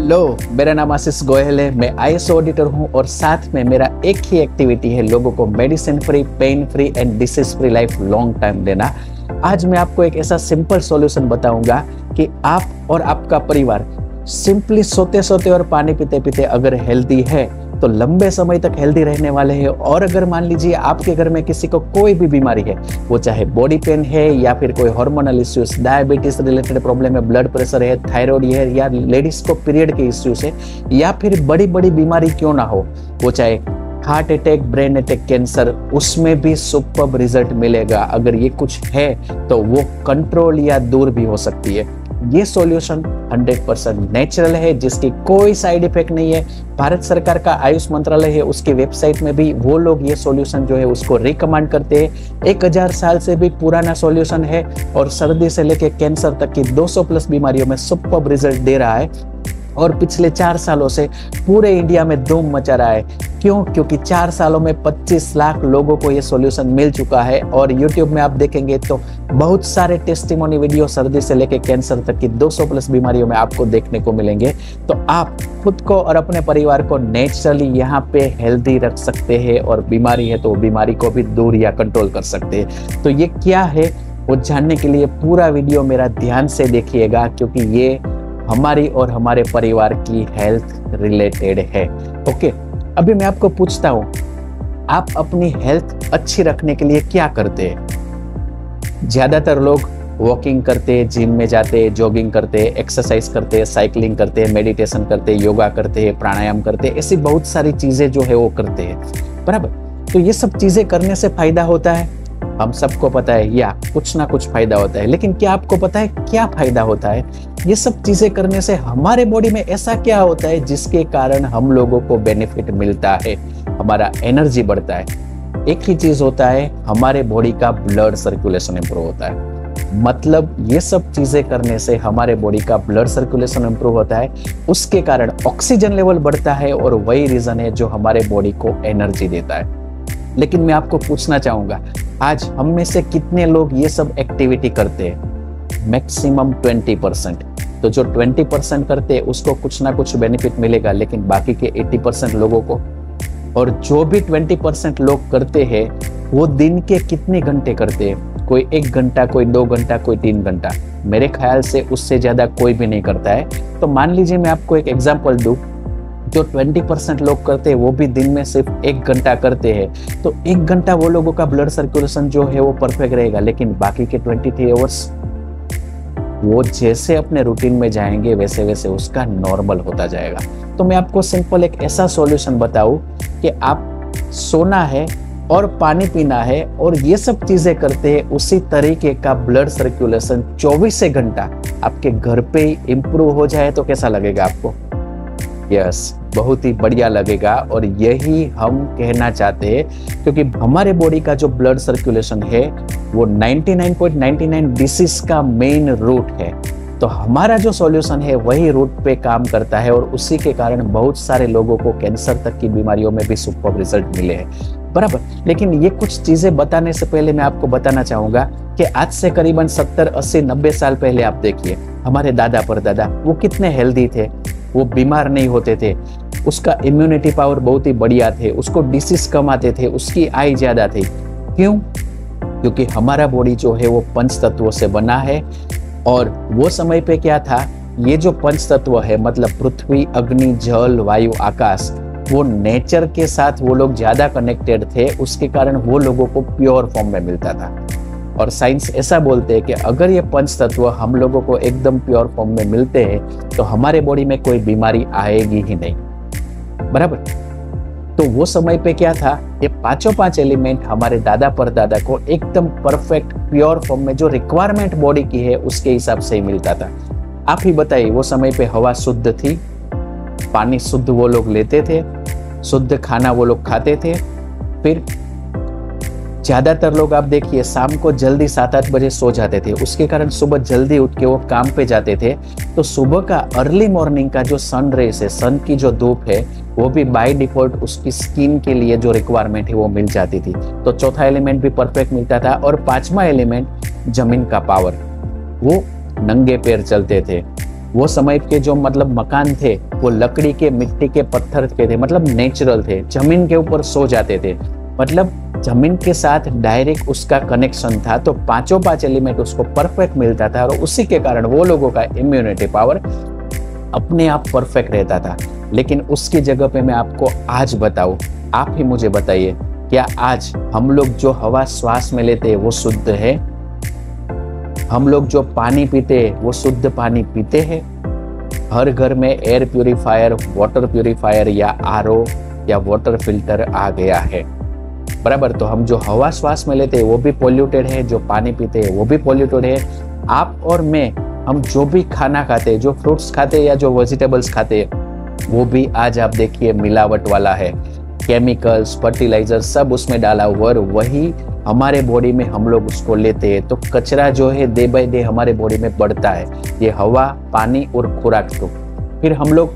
Hello, मेरा नाम आशीष गोयल है। मैं आईएएस ऑडिटर हूं और साथ में मेरा एक ही एक्टिविटी है लोगों को medicine free, pain free and disease free life long time देना। आज मैं आपको एक ऐसा सिंपल सॉल्यूशन बताऊंगा कि आप और आपका परिवार सिंपली सोते सोते और पानी पीते पीते अगर हेल्दी है तो लंबे समय तक हेल्दी रहने वाले हैं। और अगर मान लीजिए आपके घर में किसी को कोई भी बीमारी है, वो चाहे बॉडी पेन है या फिर कोई hormonal issues, diabetes related problem है, ब्लड प्रेशर है, थायराइड है, या लेडीज को पीरियड के इश्यूज है, या फिर बड़ी बड़ी बीमारी क्यों ना हो, वो चाहे heart attack, brain attack, cancer, उसमें भी सुपर्ब रिजल्ट मिलेगा। अगर ये कुछ है तो वो कंट्रोल या दूर भी हो सकती है। ये सॉल्यूशन 100% नेचुरल है, जिसकी कोई साइड इफेक्ट नहीं है। भारत सरकार का आयुष मंत्रालय है, उसकी वेबसाइट में भी वो लोग ये सॉल्यूशन जो है उसको रिकमेंड करते हैं। 1000 साल से भी पुराना सॉल्यूशन है और सर्दी से लेके कैंसर तक की 200 प्लस बीमारियों में सुपर्ब रिजल्ट दे रहा है। और पिछले 4 सालों से पूरे इंडिया में धूम मचा रहा है। क्यों? क्योंकि 4 सालों में 25 लाख लोगों को ये सॉल्यूशन मिल चुका है। और YouTube में आप देखेंगे तो बहुत सारे टेस्टिमोनी वीडियो सर्दी से लेकर कैंसर तक की 200 प्लस बीमारियों में आपको देखने को मिलेंगे। तो आप खुद को और अपने परिवार को नेचुरली यहाँ पे हेल्दी रख सकते हैं, और बीमारी है तो बीमारी को भी दूर या कंट्रोल कर सकते हैं। तो ये क्या है वो जानने के लिए पूरा वीडियो मेरा ध्यान से देखिएगा, क्योंकि ये हमारी और हमारे परिवार की हेल्थ रिलेटेड है। ओके, अभी मैं आपको पूछता हूं, आप अपनी हेल्थ अच्छी रखने के लिए क्या करते हैं? ज्यादातर लोग वॉकिंग करते, जिम में जाते, जॉगिंग करते, एक्सरसाइज करते, साइकिलिंग करते, मेडिटेशन करते, योगा करते, प्राणायाम करते, ऐसी बहुत सारी चीजें जो है वो करते हैं, बराबर। तो ये सब चीजें करने से फायदा होता है, हम सबको पता है, या कुछ ना कुछ फायदा होता है। लेकिन क्या आपको पता है क्या फायदा होता है? ये सब चीजें करने से हमारे बॉडी में ऐसा क्या होता है जिसके कारण हम लोगों को बेनिफिट मिलता है? हमारा एनर्जी बढ़ता है। एक ही चीज होता है, हमारे बॉडी का ब्लड सर्कुलेशन इंप्रूव होता है। मतलब ये सब चीजें करने से हमारे बॉडी का ब्लड सर्कुलेशन इंप्रूव होता है, उसके कारण ऑक्सीजन लेवल बढ़ता है, और वही रीजन है जो हमारे बॉडी को एनर्जी देता है। लेकिन मैं आपको पूछना चाहूंगा, आज हम में से कितने लोग ये सब एक्टिविटी करते हैं? मैक्सिमम 20%। तो जो 20% करते हैं उसको कुछ ना कुछ बेनिफिट मिलेगा, लेकिन बाकी के 80% लोगों को, और जो भी 20% लोग करते हैं वो दिन के कितने घंटे करते हैं? कोई 1 घंटा, कोई 2 घंटा, कोई 3 घंटा। मेरे ख्याल से उससे ज्यादा कोई भी नहीं करता है। तो मान लीजिए मैं आपको एक एग्जांपल दूं, जो 20% लोग करते हैं वो भी दिन में सिर्फ 1 घंटा करते हैं, तो 1 घंटा वो लोगों का ब्लड सर्कुलेशन जो है वो परफेक्ट रहेगा। लेकिन बाकी के 23 आवर्स वो जैसे अपने रूटीन में जाएंगे वैसे वैसे उसका नॉर्मल होता जाएगा। तो मैं आपको सिंपल एक ऐसा सॉल्यूशन बताऊं कि आप सोना है और पानी पीना है और ये सब चीजें करते हैं, उसी तरीके का ब्लड सर्कुलेशन 24 घंटा आपके घर पे ही इंप्रूव हो जाए तो कैसा लगेगा आपको? यस, बहुत ही बढ़िया लगेगा। और यही हम कहना चाहते हैं, क्योंकि हमारे बॉडी का जो ब्लड सर्कुलेशन है वो 99.99 डिसीज का मेन रूट है। तो हमारा जो सॉल्यूशन है वही रूट पे काम करता है, और उसी के कारण बहुत सारे लोगों को कैंसर तक की बीमारियों में भी सुपर रिजल्ट मिले हैं, बराबर। लेकिन ये कुछ चीजें बताने से पहले मैं आपको बताना चाहूंगा कि आज से करीबन 70, 80, 90 साल पहले आप देखिए, हमारे दादा परदादा वो कितने हेल्दी थे, वो बीमार नहीं होते थे, उसका इम्यूनिटी पावर बहुत ही बढ़िया थे, उसको डिसीज कम आते थे, उसकी आयु ज्यादा थी। क्यों? क्योंकि हमारा बॉडी जो है वो पंच तत्वों से बना है। और वो समय पे क्या था, ये जो पंच तत्व है मतलब पृथ्वी, अग्नि, जल, वायु, आकाश, वो नेचर के साथ वो लोग ज्यादा कनेक्टेड थे, उसके कारण वो लोगों को प्योर फॉर्म में मिलता था। और साइंस ऐसा बोलते हैं कि अगर ये पंच तत्व हम लोगों को एकदम प्योर फॉर्म में मिलते हैं तो हमारे बॉडी में कोई बीमारी आएगी ही नहीं, बराबर। तो वो समय पे क्या था, ये 5 एलिमेंट हमारे दादा परदादा को एकदम परफेक्ट प्योर फॉर्म में जो रिक्वायरमेंट बॉडी की है उसके हिसाब से ही मिलता था। आप ही बताइए, वो समय पे हवा शुद्ध थी, पानी शुद्ध वो लोग लेते थे, शुद्ध खाना वो लोग खाते थे। फिर ज्यादातर लोग आप देखिए शाम को जल्दी 7-8 बजे सो जाते थे, उसके कारण सुबह जल्दी उठ के वो काम पे जाते थे। तो सुबह का अर्ली मॉर्निंग का जो सन रेस है, सन की जो धूप है, वो भी बाय डिफॉल्ट उसकी स्किन के लिए जो रिक्वायरमेंट है वो मिल जाती थी। तो चौथा एलिमेंट भी परफेक्ट मिलता था। और 5वां एलिमेंट जमीन का पावर, वो नंगे पैर चलते थे, वो समय के जो मतलब मकान थे वो लकड़ी के, मिट्टी के, पत्थर के थे, मतलब नेचुरल थे, जमीन के ऊपर सो जाते थे, मतलब जमीन के साथ डायरेक्ट उसका कनेक्शन था। तो पांचों पांच एलिमेंट उसको परफेक्ट मिलता था और उसी के कारण वो लोगों का इम्यूनिटी पावर अपने आप परफेक्ट रहता था। लेकिन उसकी जगह पे मैं आपको आज बताऊं, आप ही मुझे बताइए, क्या आज हम लोग जो हवा श्वास में लेते हैं वो शुद्ध है? हम लोग जो पानी पीते हैं वो शुद्ध पानी पीते हैं? हर घर में एयर प्यूरिफायर, वाटर प्यूरिफायर या आरओ या वाटर फिल्टर आ गया है, बराबर। तो हम जो हवा श्वास में लेते हैं वो भी पॉल्यूटेड है, जो पानी पीते हैं वो भी पॉल्यूटेड है। आप और मैं, हम जो भी खाना खाते हैं, जो फ्रूट्स खाते हैं या जो वेजिटेबल्स खाते हैं, वो भी आज आप देखिए मिलावट वाला है। केमिकल्स, फर्टिलाइजर सब उसमें डाला हुआ और वही हमारे बॉडी में हम लोग उसको लेते हैं। तो कचरा जो है डे बाय डे हमारे बॉडी में बढ़ता है, ये हवा, पानी और खुराक। तो फिर हम लोग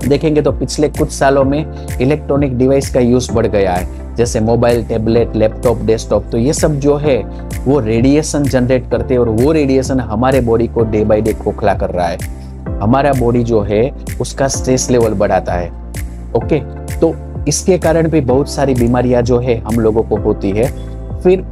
देखेंगे तो पिछले कुछ सालों में इलेक्ट्रॉनिक डिवाइस का यूज बढ़ गया है, जैसे मोबाइल, टैबलेट, लैपटॉप, डेस्कटॉप। तो ये सब जो है वो रेडिएशन जनरेट करते हैं और वो रेडिएशन हमारे बॉडी को डे बाय डे खोखला कर रहा है। हमारा बॉडी जो है उसका स्ट्रेस लेवल बढ़ाता है। ओके, तो इसके कारण भी बहुत सारी बीमारियां जो है हम लोगों को होती है। फिर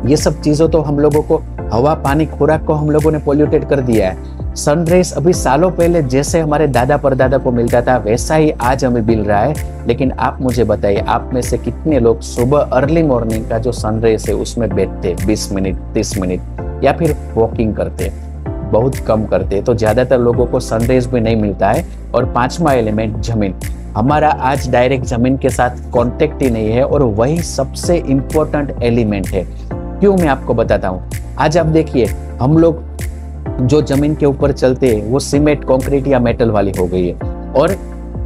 ये सब चीजों तो हम लोगों को, हवा, पानी, खुराक को हम लोगों ने पोल्यूटेड कर दिया है। सनराइज अभी सालों पहले जैसे हमारे दादा परदादा को मिलता था वैसा ही आज हमें मिल रहा है। लेकिन आप मुझे बताइए, आप में से कितने लोग सुबह अर्ली मॉर्निंग का जो सनराइज है उसमें बैठते 20 मिनट, 30 मिनट या फिर वॉकिंग करते? बहुत कम करते। तो ज्यादातर लोगों को सनराइज भी नहीं मिलता है। और पांचवा एलिमेंट जमीन, हमारा आज डायरेक्ट जमीन के साथ कांटेक्ट ही नहीं है और वही सबसे इंपॉर्टेंट एलिमेंट है। क्यों, मैं आपको बताता हूँ। आज आप देखिए, हम लोग जो जमीन के ऊपर चलते हैं वो सीमेंट, कंक्रीट या मेटल वाली हो गई है और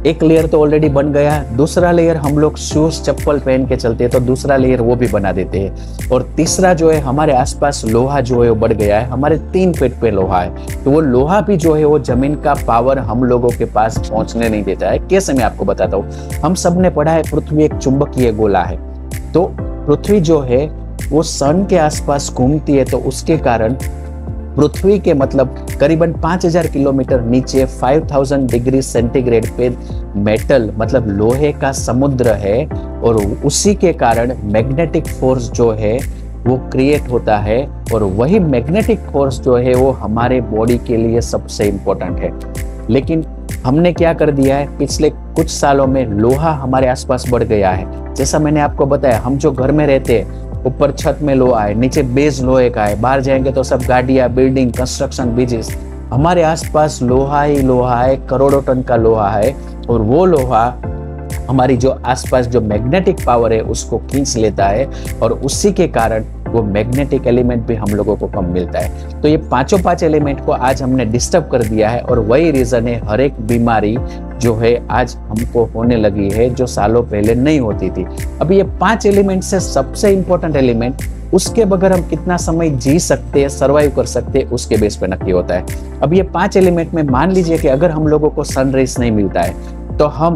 एक लेयर तो ऑलरेडी बन गया, दूसरा लेयर हम लोग शूज, चप्पल पहन के चलते हैं तो दूसरा लेयर वो भी बना देते हैं। और तीसरा जो है हमारे आसपास लोहा जो है वो बढ़ गया है, हमारे 3 फीट पे लोहा है। तो वो लोहा भी जो है वो जमीन का पावर हम लोगों के पास पहुंचने नहीं देता है। कैसे, मैं आपको बताता हूँ। हम सब ने पढ़ा है पृथ्वी एक चुंबकीय गोला है। तो पृथ्वी जो है वो सन के आसपास घूमती है, तो उसके कारण पृथ्वी के मतलब करीबन 5000 किलोमीटर नीचे 5000 डिग्री सेंटीग्रेड पे मेटल मतलब लोहे का समुद्र है और उसी के कारण मैग्नेटिक फोर्स जो है वो क्रिएट होता है। और वही मैग्नेटिक फोर्स जो है वो हमारे बॉडी के लिए सबसे इम्पोर्टेंट है। लेकिन हमने क्या कर दिया है, पिछले कुछ सालों में लोहा हमारे आसपास बढ़ गया है। जैसा मैंने आपको बताया, हम जो घर में रहते हैं ऊपर छत में लोहा है, नीचे बेस लोहे का है, बाहर जाएंगे तो सब गाड़ियां, बिल्डिंग, कंस्ट्रक्शन, बिजनेस, हमारे आसपास लोहा ही लोहा है, करोड़ों टन का लोहा है। और वो लोहा हमारी जो आसपास जो मैग्नेटिक पावर है उसको खींच लेता है और उसी के कारण वो मैग्नेटिक एलिमेंट भी हम लोगों को कम मिलता है। तो ये पांचों 5 एलिमेंट को आज हमने डिस्टर्ब कर दिया है और वही रीजन है हर एक बीमारी जो है आज हमको होने लगी है, जो सालों पहले नहीं होती थी। अब ये 5 एलिमेंट से सबसे इंपॉर्टेंट एलिमेंट, उसके बगैर हम कितना समय जी सकते हैं, सर्वाइव कर सकते हैं, उसके बेस पे नक्की होता है। अब ये 5 एलिमेंट में मान लीजिए कि अगर हम लोगों को सनराइज नहीं मिलता है तो हम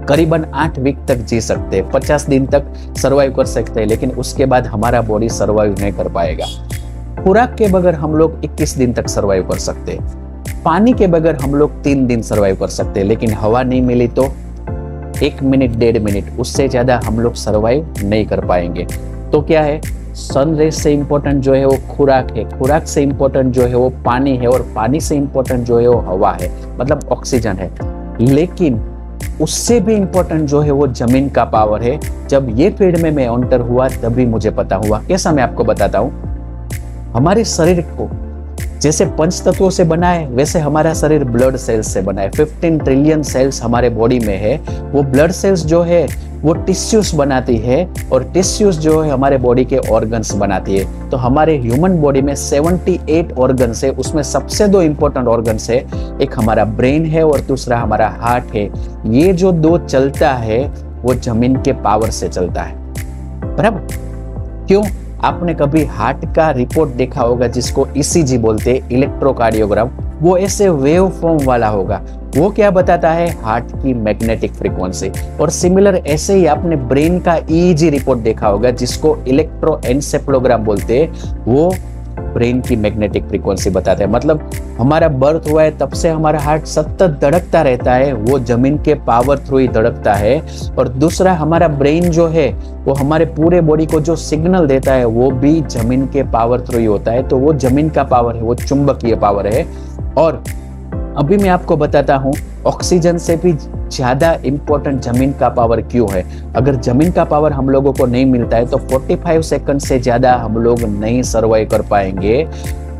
करीबन 8 वीक तक जी सकते हैं, 50 दिन तक सर्वाइव कर सकते हैं, लेकिन उसके बाद हमारा बॉडी सर्वाइव नहीं कर पाएगा। खुराक के बगैर हम लोग 21 दिन तक सर्वाइव कर सकते हैं, पानी के बगैर हम लोग 3 दिन सर्वाइव कर सकते हैं, लेकिन हवा नहीं मिली तो 1 मिनट, 1.5 मिनट, उससे ज्यादा हम लोग सर्वाइव नहीं कर पाएंगे। तो क्या है, सनराइज से इंपॉर्टेंट जो है वो खुराक है, खुराक से इंपॉर्टेंट जो है वो पानी है और पानी से इंपॉर्टेंट जो है वो हवा है, मतलब ऑक्सीजन है। लेकिन उससे भी इंपॉर्टेंट जो है वो जमीन का पावर है। जब ये फील्ड में मैं एंटर हुआ तभी मुझे पता हुआ। कैसा, मैं आपको बताता हूँ। हमारे शरीर को जैसे 5 तत्वों से बना है वैसे हमारा शरीर ब्लड सेल्स से बना है। 15 ट्रिलियन सेल्स हमारे बॉडी में है। वो ब्लड सेल्स जो है वो टिश्यूज बनाती है और टिश्यूज जो है हमारे बॉडी के ऑर्गन्स बनाती है। तो हमारे ह्यूमन बॉडी में 78 ऑर्गन्स है, उसमें सबसे 2 इंपॉर्टेंट ऑर्गन्स है, एक हमारा ब्रेन है और दूसरा हमारा हार्ट है। ये जो 2 चलता है वो जमीन के पावर से चलता है, बराबर। क्यों, आपने कभी हार्ट का रिपोर्ट देखा होगा जिसको ईसीजी बोलते हैं, इलेक्ट्रोकार्डियोग्राम, वो ऐसे वेव फॉर्म वाला होगा। वो क्या बताता है, हार्ट की मैग्नेटिक फ्रीक्वेंसी। और सिमिलर ऐसे ही आपने ब्रेन का ईईजी रिपोर्ट देखा होगा जिसको इलेक्ट्रोएन्सेफेलोग्राम बोलते हैं, वो ब्रेन की मैग्नेटिक फ्रीक्वेंसी बताते हैं। मतलब हमारा बर्थ हुआ है तब से हमारा हार्ट सतत धड़कता रहता है, वो जमीन के पावर थ्रू ही धड़कता है। और दूसरा हमारा ब्रेन जो है वो हमारे पूरे बॉडी को जो सिग्नल देता है वो भी जमीन के पावर थ्रू ही होता है। तो वो जमीन का पावर है, वो चुंबकीय पावर है। और अभी मैं आपको बताता हूँ ऑक्सीजन से भी ज्यादा इंपॉर्टेंट जमीन का पावर क्यों है। अगर जमीन का पावर हम लोगों को नहीं मिलता है तो 45 सेकंड से ज्यादा हम लोग नहीं सर्वाइव कर पाएंगे।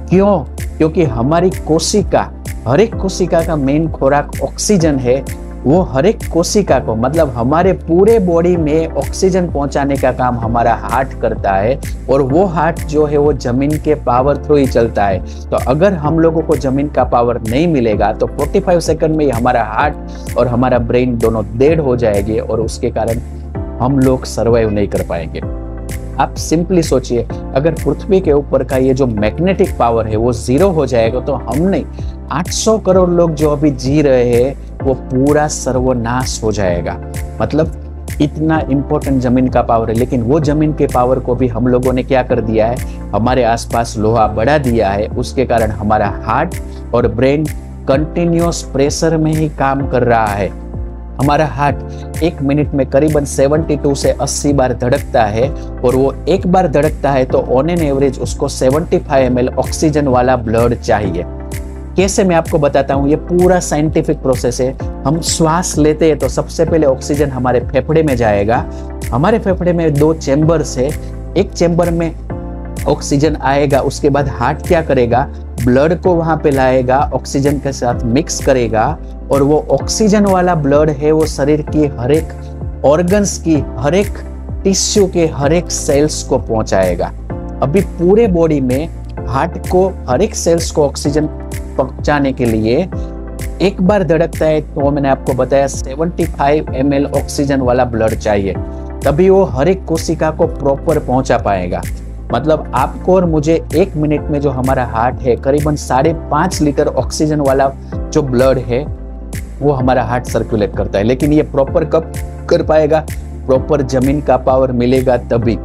क्यों? क्योंकि हमारी कोशिका, हर एक कोशिका का मेन खुराक ऑक्सीजन है। वो हर एक कोशिका को, मतलब हमारे पूरे बॉडी में ऑक्सीजन पहुंचाने का काम हमारा हार्ट करता है। और वो हार्ट जो है वो जमीन के पावर थ्रू ही चलता है। तो अगर हम लोगों को जमीन का पावर नहीं मिलेगा तो 45 सेकंड में ही हमारा हार्ट और हमारा ब्रेन दोनों डेड हो जाएंगे और उसके कारण हम लोग सर्वाइव नहीं कर पाएंगे। आप सिंपली सोचिए, अगर पृथ्वी के ऊपर का ये जो मैग्नेटिक पावर है वो जीरो हो जाएगा तो हम नहीं, 800 करोड़ लोग जो अभी जी रहे हैं वो पूरा सर्वनाश हो जाएगा। मतलब इतना इंपॉर्टेंट जमीन का पावर है। लेकिन वो जमीन के पावर को भी हम लोगों ने क्या कर दिया है, हमारे आसपास लोहा बढ़ा दिया है। उसके कारण हमारा हार्ट और ब्रेन कंटिन्यूअस प्रेशर में ही काम कर रहा है। हमारा हार्ट एक मिनट में करीबन 72 से 80 बार धड़कता है। और वो एक बार धड़कता है तो ऑन एन एवरेज उसको 75 ml ऑक्सीजन वाला ब्लड चाहिए। कैसे, मैं आपको बताता हूँ। ये पूरा साइंटिफिक प्रोसेस है। हम श्वास लेते हैं तो सबसे पहले ऑक्सीजन हमारे फेफड़े में जाएगा। हमारे फेफड़े में 2 चैम्बर्स है। एक चैम्बर में ऑक्सीजन आएगा, उसके बाद हार्ट क्या करेगा, ब्लड को वहां पे लाएगा, ऑक्सीजन के साथ मिक्स करेगा। और वो ऑक्सीजन वाला ब्लड है वो शरीर की हर एक ऑर्गन्स की, हर एक टिश्यू के हर एक सेल्स को पहुंचाएगा। अभी पूरे बॉडी में हार्ट को हर एक सेल्स को ऑक्सीजन पहुंचाने के लिए एक बार धड़कता है तो मैंने आपको बताया 75 ml ऑक्सीजन वाला ब्लड चाहिए, तभी वो हर एक कोशिका को प्रॉपर पहुंचा पाएगा। मतलब आपको और मुझे एक मिनट में जो हमारा हार्ट है करीबन 5.5 लीटर ऑक्सीजन वाला जो ब्लड है वो हमारा हार्ट सर्कुलेट करता है। लेकिन ये प्रॉपर कब कर पाएगा, प्रॉपर जमीन का पावर मिलेगा तभी।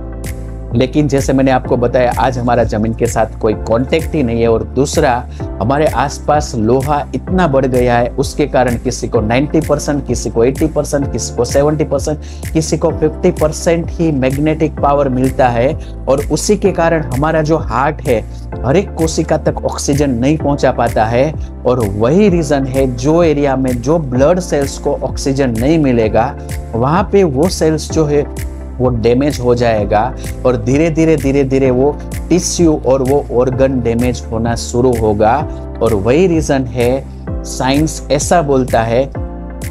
लेकिन जैसे मैंने आपको बताया आज हमारा जमीन के साथ कोई कांटेक्ट ही नहीं है। और दूसरा, हमारे आसपास लोहा इतना बढ़ गया है, उसके कारण किसी को 90%, किसी को 80%, किसी को 70%, किसी को 50% ही मैग्नेटिक पावर मिलता है। और उसी के कारण हमारा जो हार्ट है हर एक कोशिका तक ऑक्सीजन नहीं पहुंचा पाता है। और वही रीजन है, जो एरिया में जो ब्लड सेल्स को ऑक्सीजन नहीं मिलेगा वहां पे वो सेल्स जो है वो डैमेज हो जाएगा। और धीरे धीरे वो टिश्यू और वो ऑर्गन डैमेज होना शुरू होगा। और वही रीजन है, साइंस ऐसा बोलता है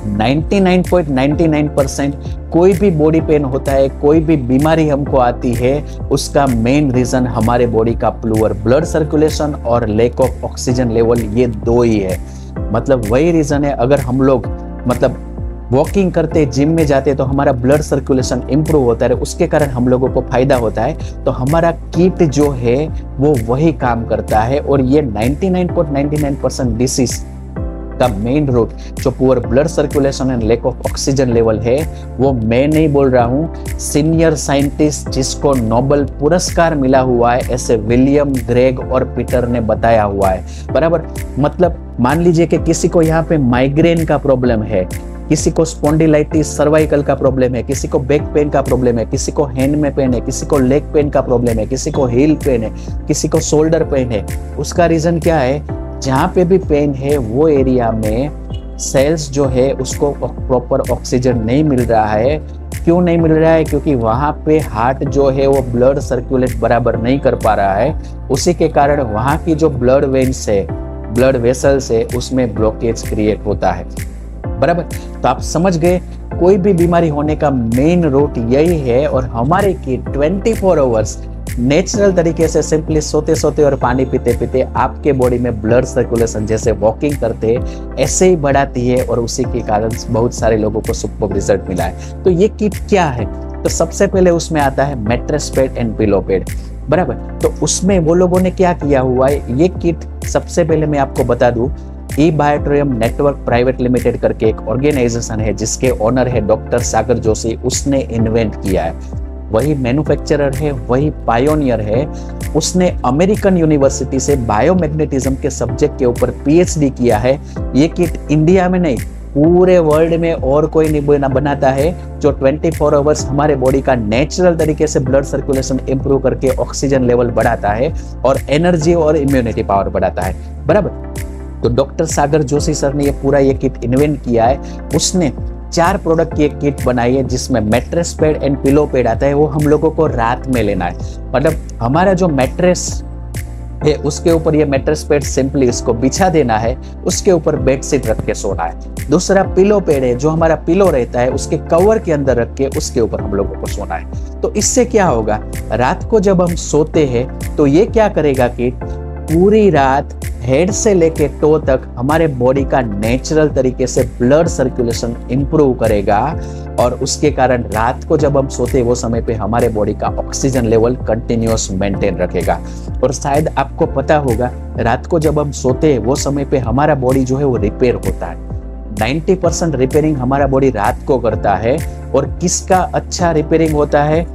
99.99% कोई भी बॉडी पेन होता है, कोई भी बीमारी हमको आती है, उसका मेन रीजन हमारे बॉडी का पुअर ब्लड सर्कुलेशन और लैक ऑफ ऑक्सीजन लेवल, ये 2 ही है। मतलब वही रीजन है, अगर हम लोग मतलब वॉकिंग करते, जिम में जाते तो हमारा ब्लड सर्कुलेशन इंप्रूव होता है, उसके कारण हम लोगों को फायदा होता है। तो हमारा किट जो है वो वही काम करता है। और ये 99.99% डिसीज का मेन रूट जो poor blood circulation and lack of oxygen level है, वो मैं नहीं बोल रहा हूँ, सीनियर साइंटिस्ट जिसको नोबेल पुरस्कार मिला हुआ है ऐसे विलियम, ग्रेग और पीटर ने बताया हुआ है। बराबर, मतलब मान लीजिए कि किसी को यहाँ पे माइग्रेन का प्रॉब्लम है, किसी को स्पॉन्डिलाइटिस सर्वाइकल का प्रॉब्लम है, किसी को बैक पेन का प्रॉब्लम है, किसी को हैंड में पेन है, किसी को लेग पेन का प्रॉब्लम है, किसी को हील पेन है, किसी को शोल्डर पेन है। उसका रीजन क्या है, जहाँ पे भी पेन है वो एरिया में सेल्स जो है उसको प्रॉपर ऑक्सीजन नहीं मिल रहा है। क्यों नहीं मिल रहा है? क्योंकि वहाँ पे हार्ट जो है वो ब्लड सर्कुलेट बराबर नहीं कर पा रहा है। उसी के कारण वहाँ की जो ब्लड वेन्स है, ब्लड वेसल्स है, उसमें ब्लॉकेज क्रिएट होता है। बराबर, तो आप समझ गए कोई भी बीमारी होने का मेन रूट यही है। और हमारे किट 24 आवर्स नेचुरल तरीके से सिंपली सोते सोते और पानी पीते पीते आपके बॉडी में ब्लड सर्कुलेशन जैसे वॉकिंग करते ऐसे ही बढ़ाती है। और उसी के कारण बहुत सारे लोगों को सुपर रिजल्ट मिला है। तो ये किट क्या है? तो सबसे पहले उसमें आता है mattress pad and pillow pad. बराबर, तो उसमें वो लोगों ने क्या किया हुआ है, ये किट सबसे पहले मैं आपको बता दूं, ई-बायोट्रियम नेटवर्क प्राइवेट लिमिटेड करके एक ऑर्गेनाइजेशन है जिसके ओनर है डॉक्टर सागर जोशी, उसने इन्वेंट किया है। वही मैन्युफैक्चरर है, वही पायोनियर है। उसने अमेरिकन यूनिवर्सिटी से बायोमैग्नेटिज्म के सब्जेक्ट के ऊपर पीएचडी किया है। ये किट इंडिया में नहीं, पूरे वर्ल्ड में और कोई नहीं बनाता है जो 24 आवर्स हमारे बॉडी का नेचुरल तरीके से ब्लड सर्कुलेशन इंप्रूव करके ऑक्सीजन लेवल बढ़ाता है और एनर्जी और इम्यूनिटी पावर बढ़ाता है। बराबर। तो डॉक्टर सागर जोशी सर ने ये पूरा ये किट इन्वेंट किया है। उसने 4 प्रोडक्ट की एक किट बनाई है जिसमें mattress pad and pillow pad आता है। वो हम लोगों को रात में लेना है, मतलब हमारा जो मैट्रेस है उसके ऊपर ये मैट्रेस पैड सिंपली इसको बिछा देना है, उसके ऊपर बेडशीट रख के सोना है। दूसरा पिलो पैड है, जो हमारा पिलो रहता है उसके कवर के अंदर रख के उसके ऊपर हम लोगों को सोना है। तो इससे क्या होगा, रात को जब हम सोते हैं तो ये क्या करेगा कि पूरी रात हेड से लेके टो तक हमारे बॉडी का नेचुरल तरीके से ब्लड सर्कुलेशन इंप्रूव करेगा और उसके कारण रात को जब हम सोते वो समय पे हमारे बॉडी का ऑक्सीजन लेवल कंटिन्यूअस मेंटेन रखेगा। और शायद आपको पता होगा, रात को जब हम सोते वो समय पे हमारा बॉडी जो है वो रिपेयर होता है। 90% रिपेयरिंग हमारा बॉडी रात को करता है। और किसका अच्छा रिपेयरिंग होता है,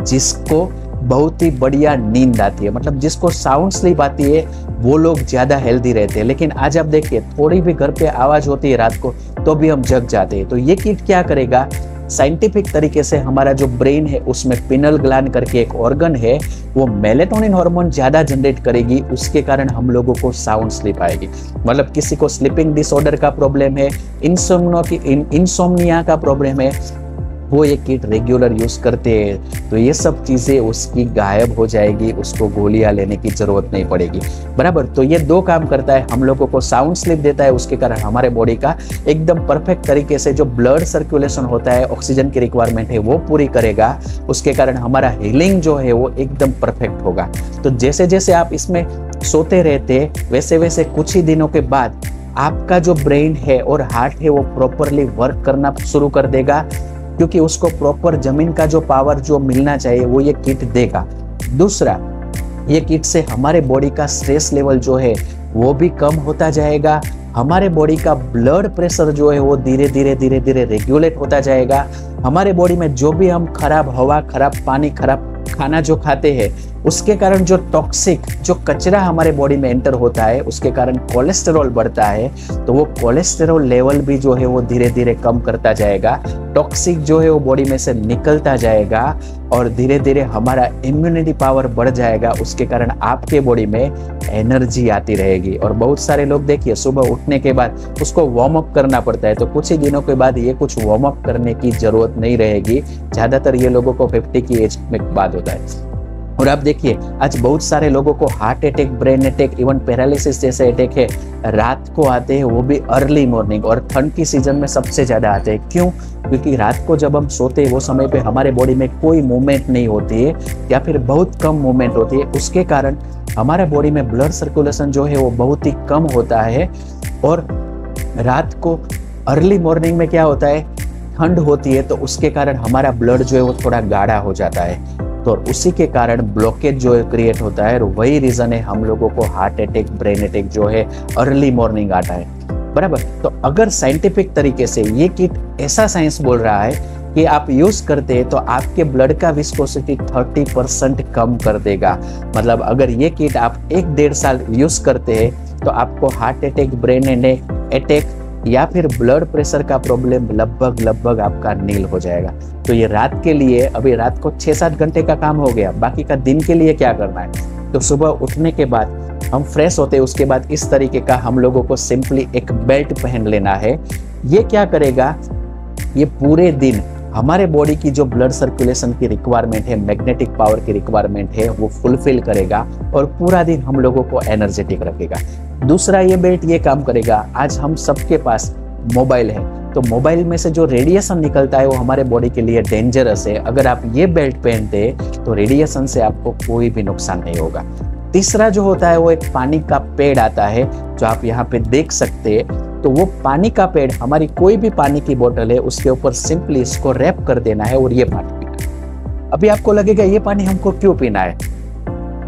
जिसको बहुत ही बढ़िया नींद आती है, मतलब जिसको साउंड स्लीप आती है वो लोग ज्यादा हेल्दी रहते हैं। लेकिन आज आप देखिए, थोड़ी भी घर पे आवाज होती है रात को तो भी हम जग जाते हैं। तो ये किट क्या करेगा, साइंटिफिक तरीके से हमारा जो ब्रेन है उसमें पिनल ग्लैंड करके एक ऑर्गन है, वो मेलेटोनिन हार्मोन ज्यादा जनरेट करेगी, उसके कारण हम लोगों को साउंड स्लीप आएगी। मतलब किसी को स्लीपिंग डिसऑर्डर का प्रॉब्लम है, इंसोम्निया का प्रॉब्लम है, वो ये किट रेगुलर यूज करते हैं तो ये सब चीजें उसकी गायब हो जाएगी, उसको गोलियां लेने की जरूरत नहीं पड़ेगी। बराबर। तो ये 2 काम करता है, हम लोगों को साउंड स्लीप देता है, उसके कारण हमारे बॉडी का एकदम परफेक्ट तरीके से जो ब्लड सर्कुलेशन होता है, ऑक्सीजन की रिक्वायरमेंट है वो पूरी करेगा, उसके कारण हमारा हीलिंग जो है वो एकदम परफेक्ट होगा। तो जैसे जैसे आप इसमें सोते रहते वैसे वैसे कुछ ही दिनों के बाद आपका जो ब्रेन है और हार्ट है वो प्रॉपरली वर्क करना शुरू कर देगा, क्योंकि उसको प्रॉपर जमीन का जो पावर जो मिलना चाहिए वो ये किट देगा। दूसरा, ये किट से हमारे बॉडी का स्ट्रेस लेवल जो है वो भी कम होता जाएगा, हमारे बॉडी का ब्लड प्रेशर जो है वो धीरे धीरे रेगुलेट होता जाएगा। हमारे बॉडी में जो भी हम खराब हवा, खराब पानी, खराब खाना जो खाते हैं उसके कारण जो टॉक्सिक जो कचरा हमारे बॉडी में एंटर होता है उसके कारण कोलेस्टेरॉल बढ़ता है, तो वो कोलेस्टेरॉल लेवल भी जो है वो धीरे धीरे कम करता जाएगा, टॉक्सिक जो है वो बॉडी में से निकलता जाएगा और धीरे धीरे हमारा इम्यूनिटी पावर बढ़ जाएगा। उसके कारण आपके बॉडी में एनर्जी आती रहेगी। और बहुत सारे लोग देखिए सुबह उठने के बाद उसको वार्म अप करना पड़ता है, तो कुछ ही दिनों के बाद ये कुछ वार्म अप करने की जरूरत नहीं रहेगी। ज्यादातर ये लोगों को 50 की एज में बाद होता है। और आप देखिए आज बहुत सारे लोगों को heart attack, brain attack, even paralysis जैसे अटैक है रात को आते हैं, वो भी अर्ली मॉर्निंग। और ठंड की सीजन में सबसे ज्यादा आते हैं। क्यों? क्योंकि रात को जब हम सोते हैं वो समय पे हमारे बॉडी में कोई मूवमेंट नहीं होती है या फिर बहुत कम मूवमेंट होती है, उसके कारण हमारे बॉडी में ब्लड सर्कुलेशन जो है वो बहुत ही कम होता है। और रात को अर्ली मॉर्निंग में क्या होता है, ठंड होती है, तो उसके कारण हमारा ब्लड जो है वो थोड़ा गाढ़ा हो जाता है, तो उसी के कारण ब्लॉकेज जो है क्रिएट होता है। और वही रीजन है हम लोगों को हार्ट अटैक, ब्रेन अटैक जो है अर्ली मॉर्निंग आता है। बराबर। तो अगर साइंटिफिक तरीके से ये किट ऐसा साइंस बोल रहा है कि आप यूज करते हैं तो आपके ब्लड का विस्कोसिटी 30% कम कर देगा। मतलब अगर ये किट आप 1-1.5 साल यूज करते हैं तो आपको हार्ट अटैक, ब्रेन अटैक या फिर ब्लड प्रेशर का प्रॉब्लम लगभग आपका नील हो जाएगा। तो ये रात के लिए, अभी रात को 6-7 घंटे का काम हो गया, बाकी का दिन के लिए क्या करना है, तो सुबह उठने के बाद हम फ्रेश होते हैं, उसके बाद इस तरीके का हम लोगों को सिंपली एक बेल्ट पहन लेना है। ये क्या करेगा, ये पूरे दिन हमारे बॉडी की जो ब्लड सर्कुलेशन की रिक्वायरमेंट है, मैग्नेटिक पावर की रिक्वायरमेंट है, वो फुलफिल करेगा और पूरा दिन हम लोगों को एनर्जेटिक रखेगा। दूसरा, ये बेल्ट ये काम करेगा, आज हम सबके पास मोबाइल है, तो मोबाइल में से जो रेडिएशन निकलता है वो हमारे बॉडी के लिए डेंजरस है। अगर आप ये बेल्ट पहनते हैं तो रेडिएशन से आपको कोई भी नुकसान नहीं होगा। तीसरा जो होता है वो एक पानी का पैड आता है, जो आप यहाँ पे देख सकते हैं। तो वो पानी का पैड, हमारी कोई भी पानी की बोतल है उसके ऊपर सिंपली इसको रैप कर देना है और ये पानी पीना है। अभी आपको लगेगा ये पानी हमको क्यों पीना है,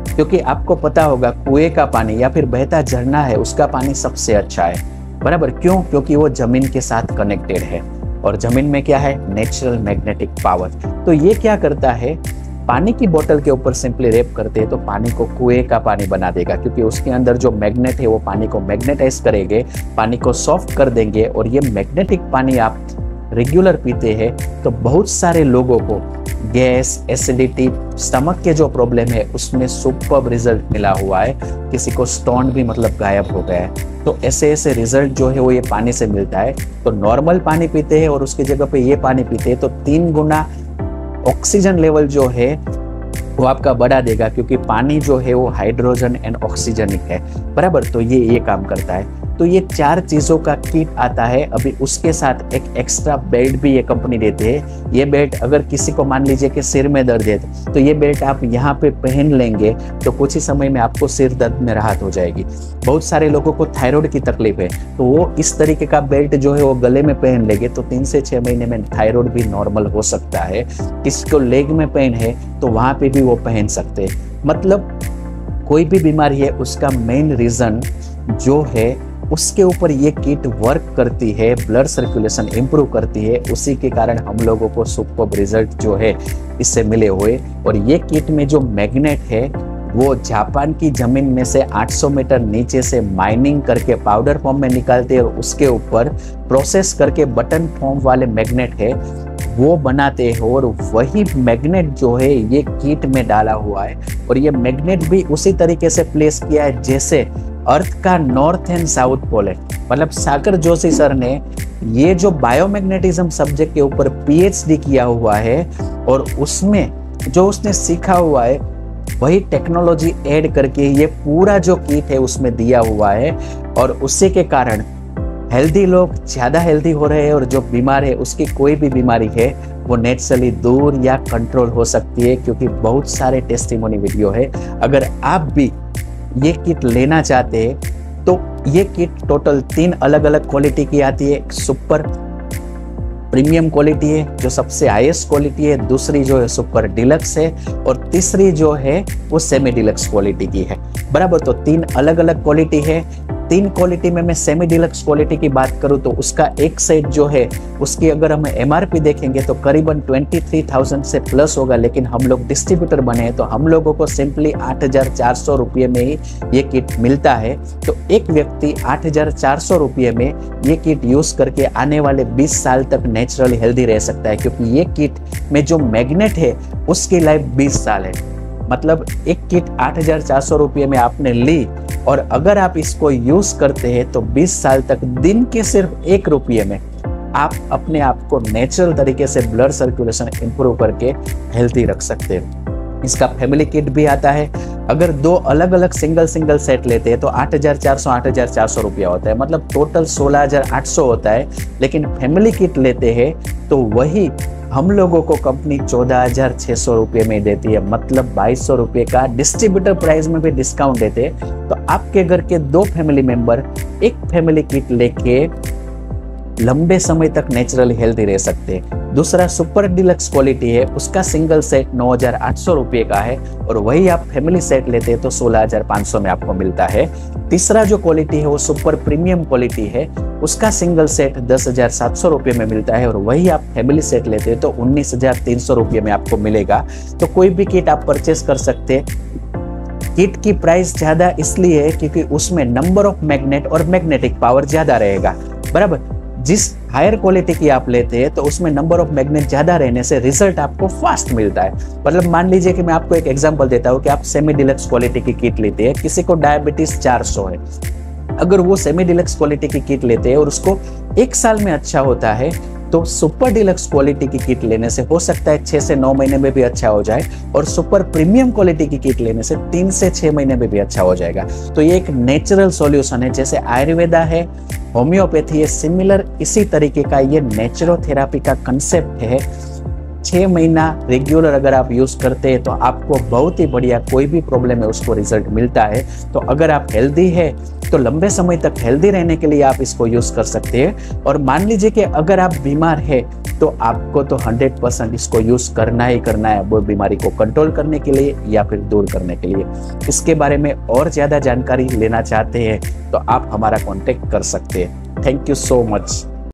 क्योंकि आपको पता होगा कुएं का पानी या फिर बहता झरना है उसका पानी सबसे अच्छा है। बराबर। क्यों? क्योंकि वो जमीन के साथ कनेक्टेड है और जमीन में क्या है, नेचुरल मैग्नेटिक पावर। तो ये क्या करता है, पानी की बोतल के ऊपर सिंपली रैप करते हैं तो पानी को कुएं का पानी बना देगा, क्योंकि उसके अंदर जो मैग्नेट है वो पानी को मैग्नेटाइज करेंगे, पानी को सॉफ्ट कर देंगे। और ये मैग्नेटिक पानी आप रेगुलर पीते हैं तो बहुत सारे लोगों को गैस, एसिडिटी, स्टमक के जो प्रॉब्लम है उसमें सुपर्ब रिजल्ट मिला हुआ है। किसी को स्टोन भी मतलब गायब हो गया है। तो ऐसे ऐसे रिजल्ट जो है वो ये पानी से मिलता है। तो नॉर्मल पानी पीते हैं और उसकी जगह पे ये पानी पीते हैं तो 3 गुना ऑक्सीजन लेवल जो है वो आपका बढ़ा देगा, क्योंकि पानी जो है वो हाइड्रोजन एंड ऑक्सीजनिक है, बराबर। तो ये काम करता है। तो ये 4 चीजों का किट आता है। अभी उसके साथ एक एक्स्ट्रा बेल्ट भी ये कंपनी देते हैं। ये बेल्ट अगर किसी को मान लीजिए कि सिर में दर्द है तो ये बेल्ट आप यहाँ पे पहन लेंगे तो कुछ ही समय में आपको सिर दर्द में राहत हो जाएगी। बहुत सारे लोगों को थायराइड की तकलीफ है तो वो इस तरीके का बेल्ट जो है वो गले में पहन लेंगे तो 3 से 6 महीने में थायराइड भी नॉर्मल हो सकता है। किसी को लेग में पेन है तो वहां पे भी वो पहन सकते हैं। मतलब कोई भी बीमारी है उसका मेन रीजन जो है उसके ऊपर ये किट वर्क करती है, ब्लड सर्कुलेशन इंप्रूव करती है। उसी के कारण हम लोगों को सुपर्ब रिजल्ट जो है इससे मिले हुए। और ये किट में जो मैग्नेट है वो जापान की जमीन में से 800 मीटर नीचे से माइनिंग करके पाउडर फॉर्म में निकालते हैं और उसके ऊपर प्रोसेस करके बटन फॉर्म वाले मैग्नेट है वो बनाते हैं। और वही मैग्नेट जो है ये किट में डाला हुआ है। और ये मैग्नेट भी उसी तरीके से प्लेस किया है जैसे अर्थ का नॉर्थ एंड साउथ पोल है। मतलब सागर जोशी सर ने ये जो बायोमैग्नेटिज्म सब्जेक्ट के ऊपर पीएचडी किया हुआ है और उसमें जो उसने सीखा हुआ है वही टेक्नोलॉजी ऐड करके ये पूरा जो किट है उसमें दिया हुआ है। और उसी के कारण हेल्दी लोग ज्यादा हेल्दी हो रहे हैं और जो बीमार है उसकी कोई भी बीमारी है वो नेचुरली दूर या कंट्रोल हो सकती है, क्योंकि बहुत सारे टेस्टिमोनी वीडियो है। अगर आप भी ये किट लेना चाहते हैं तो ये किट टोटल 3 अलग अलग क्वालिटी की आती है। सुपर प्रीमियम क्वालिटी है जो सबसे हाईएस्ट क्वालिटी है, दूसरी जो है सुपर डिलक्स है और तीसरी जो है वो सेमी डिलक्स क्वालिटी की है, बराबर। तो 3 अलग अलग क्वालिटी है। 3 क्वालिटी में मैं सेमी डिलक्स क्वालिटी की बात करूं तो उसका एक सेट जो है उसकी अगर हम एमआरपी देखेंगे तो करीबन 23,000 से प्लस होगा। लेकिन हम लोग डिस्ट्रीब्यूटर बने हैं तो हम लोगों को सिंपली 8,400 रुपये में ही ये किट मिलता है। तो एक व्यक्ति 8,400 रुपये में ये किट यूज करके आने वाले 20 साल तक नेचुरली हेल्दी रह सकता है, क्योंकि ये किट में जो मैग्नेट है उसकी लाइफ 20 साल है। मतलब एक किट 8,400 रुपये में आपने ली और अगर आप इसको यूज करते हैं तो 20 साल तक दिन के सिर्फ 1 रुपये में आप अपने आप को नेचुरल तरीके से ब्लड सर्कुलेशन इंप्रूव करके हेल्थी रख सकते हैं। इसका फैमिली किट भी आता है। अगर 2 अलग अलग सिंगल सेट लेते हैं तो 8,400 रुपया होता है, मतलब टोटल 16,800 होता है। लेकिन फैमिली किट लेते हैं तो वही हम लोगों को कंपनी 14,600 रुपये में देती है, मतलब 2,200 रुपये का डिस्ट्रीब्यूटर प्राइस में भी डिस्काउंट देते हैं। तो आपके घर के 2 फैमिली मेंबर एक फैमिली किट लेके लंबे समय तक नेचुरली हेल्दी रह सकते हैं। दूसरा सुपर डिलक्स क्वालिटी है, उसका सिंगल सेट 9,800 रुपये का है और वही आप फैमिली सेट लेते हैं तो 16,500 में आपको मिलता है। तीसरा जो क्वालिटी है वो सुपर प्रीमियम क्वालिटी है, उसका सिंगल सेट 10,700 रुपये में मिलता है और वही आप फैमिली सेट लेते हैं तो 19,300 रुपये में आपको मिलेगा। तो कोई भी किट आप परचेस कर सकते हैं। किट की प्राइस ज्यादा इसलिए है क्योंकि उसमें नंबर ऑफ मैग्नेट और मैग्नेटिक पावर ज्यादा रहेगा, बराबर। जिस हायर क्वालिटी की आप लेते हैं तो उसमें नंबर ऑफ मैग्नेट ज्यादा रहने से रिजल्ट आपको फास्ट मिलता है। मतलब मान लीजिए कि मैं आपको एक एग्जांपल देता हूं कि आप सेमी डिलक्स क्वालिटी की किट लेते हैं, किसी को डायबिटीज 400 है, अगर वो सेमी डिलक्स क्वालिटी की किट लेते हैं और उसको 1 साल में अच्छा होता है तो सुपर डिलक्स क्वालिटी की किट लेने से हो सकता है 6 से 9 महीने में भी अच्छा हो जाए और सुपर प्रीमियम क्वालिटी की किट लेने से 3 से 6 महीने में भी अच्छा हो जाएगा। तो ये एक नेचुरल सॉल्यूशन है, जैसे आयुर्वेदा है, होम्योपैथी है, सिमिलर इसी तरीके का ये नेचुरोथेरेपी का कंसेप्ट है। 6 महीना रेगुलर अगर आप यूज करते हैं तो आपको बहुत ही बढ़िया कोई भी प्रॉब्लम है उसको रिजल्ट मिलता है। तो अगर आप हेल्दी है तो लंबे समय तक हेल्दी रहने के लिए आप इसको यूज कर सकते हैं। और मान लीजिए कि अगर आप बीमार है तो आपको तो 100% इसको यूज करना ही करना है, वो बीमारी को कंट्रोल करने के लिए या फिर दूर करने के लिए। इसके बारे में और ज्यादा जानकारी लेना चाहते हैं तो आप हमारा कॉन्टेक्ट कर सकते हैं। Thank you so much.